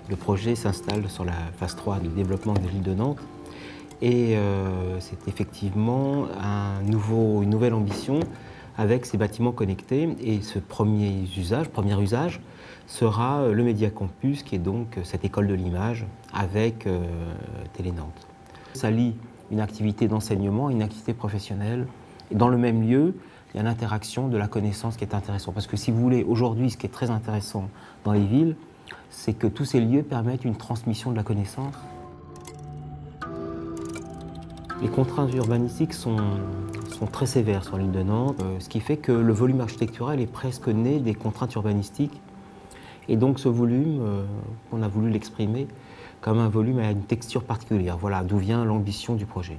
Le projet s'installe sur la phase 3 du développement de l'île de Nantes. Et c'est effectivement une nouvelle ambition avec ces bâtiments connectés. Et ce premier usage sera le Média Campus, qui est donc cette école de l'image avec Télé Nantes. Ça lie une activité d'enseignement et une activité professionnelle. Et dans le même lieu, il y a l'interaction de la connaissance qui est intéressante. Parce que si vous voulez, aujourd'hui, ce qui est très intéressant dans les villes, c'est que tous ces lieux permettent une transmission de la connaissance. Les contraintes urbanistiques sont très sévères sur l'île de Nantes, ce qui fait que le volume architectural est presque né des contraintes urbanistiques. Et donc ce volume, on a voulu l'exprimer comme un volume à une texture particulière. Voilà d'où vient l'ambition du projet.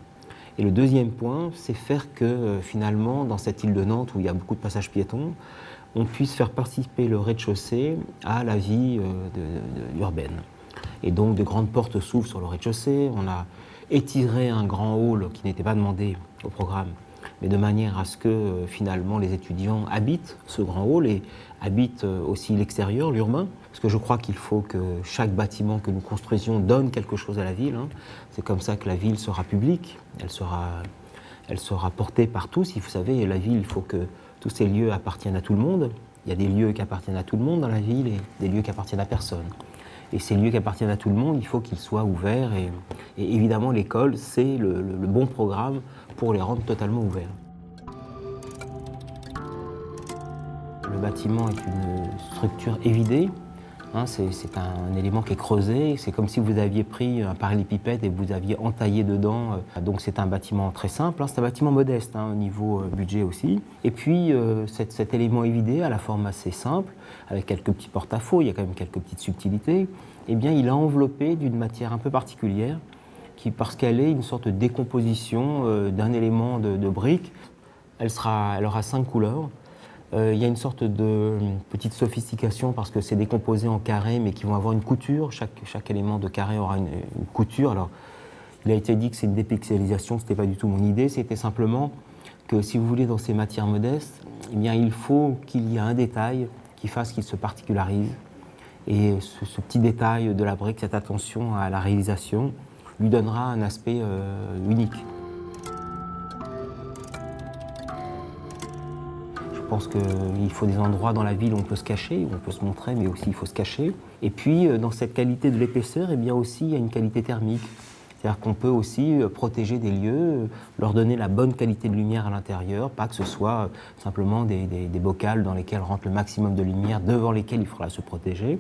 Et le deuxième point, c'est faire que finalement, dans cette île de Nantes où il y a beaucoup de passages piétons, on puisse faire participer le rez-de-chaussée à la vie urbaine. Et donc de grandes portes s'ouvrent sur le rez-de-chaussée. On a étiré un grand hall qui n'était pas demandé au programme, mais de manière à ce que finalement les étudiants habitent ce grand hall et habitent aussi l'extérieur, l'urbain. Parce que je crois qu'il faut que chaque bâtiment que nous construisions donne quelque chose à la ville. C'est comme ça que la ville sera publique, elle sera portée par tous. Vous savez, la ville, il faut que tous ces lieux appartiennent à tout le monde. Il y a des lieux qui appartiennent à tout le monde dans la ville et des lieux qui appartiennent à personne. Et ces lieux qui appartiennent à tout le monde, il faut qu'ils soient ouverts. Et évidemment, l'école, c'est le bon programme pour les rendre totalement ouverts. Le bâtiment est une structure évidée. C'est un élément qui est creusé. C'est comme si vous aviez pris un parallélépipède et vous aviez entaillé dedans. Donc c'est un bâtiment très simple. C'est un bâtiment modeste au niveau budget aussi. Et puis cet élément évidé à la forme assez simple, avec quelques petits porte-à-faux, il y a quand même quelques petites subtilités. Eh bien, il est enveloppé d'une matière un peu particulière, parce qu'elle est une sorte de décomposition d'un élément de brique. Elle aura 5 couleurs. Il y a une sorte de petite sophistication parce que c'est décomposé en carrés mais qui vont avoir une couture. Chaque élément de carré aura une couture. Alors, il a été dit que c'est une dépixelisation, ce n'était pas du tout mon idée. C'était simplement que si vous voulez, dans ces matières modestes, eh bien, il faut qu'il y ait un détail qui fasse qu'il se particularise. Et ce petit détail de la brique, cette attention à la réalisation, lui donnera un aspect unique. Je pense qu'il faut des endroits dans la ville où on peut se cacher, où on peut se montrer, mais aussi il faut se cacher. Et puis, dans cette qualité de l'épaisseur, eh bien aussi, il y a une qualité thermique. C'est-à-dire qu'on peut aussi protéger des lieux, leur donner la bonne qualité de lumière à l'intérieur, pas que ce soit simplement des bocals dans lesquels rentre le maximum de lumière, devant lesquels il faudra se protéger.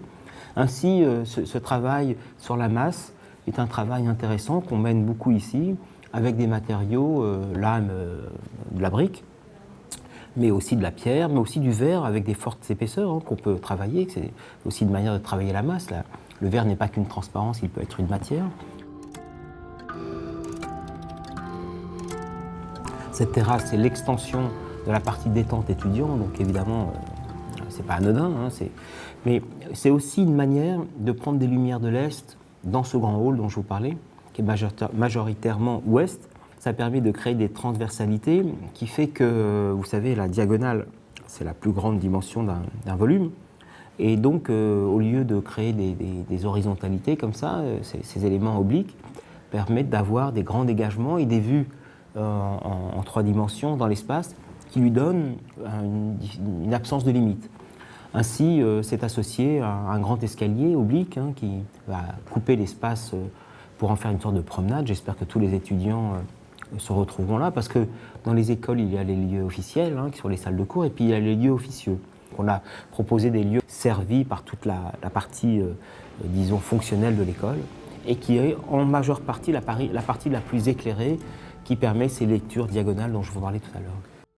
Ainsi, ce travail sur la masse est un travail intéressant qu'on mène beaucoup ici, avec des matériaux, de la brique, mais aussi de la pierre, mais aussi du verre avec des fortes épaisseurs qu'on peut travailler. C'est aussi une manière de travailler la masse. Là. Le verre n'est pas qu'une transparence, il peut être une matière. Cette terrasse, c'est l'extension de la partie détente étudiant, donc évidemment, c'est pas anodin, mais c'est aussi une manière de prendre des lumières de l'Est dans ce grand hall dont je vous parlais, qui est majoritairement ouest. Ça permet de créer des transversalités qui fait que, vous savez, la diagonale, c'est la plus grande dimension d'un volume. Et donc, au lieu de créer des horizontalités comme ça, ces éléments obliques permettent d'avoir des grands dégagements et des vues en 3 dimensions dans l'espace qui lui donnent une absence de limite. Ainsi, c'est associé à un grand escalier oblique qui va couper l'espace pour en faire une sorte de promenade. J'espère que tous les étudiants se retrouveront là, parce que dans les écoles, il y a les lieux officiels, qui sont les salles de cours, et puis il y a les lieux officieux. On a proposé des lieux servis par toute la partie, disons, fonctionnelle de l'école, et qui est en majeure partie la partie la plus éclairée, qui permet ces lectures diagonales dont je vous parlais tout à l'heure.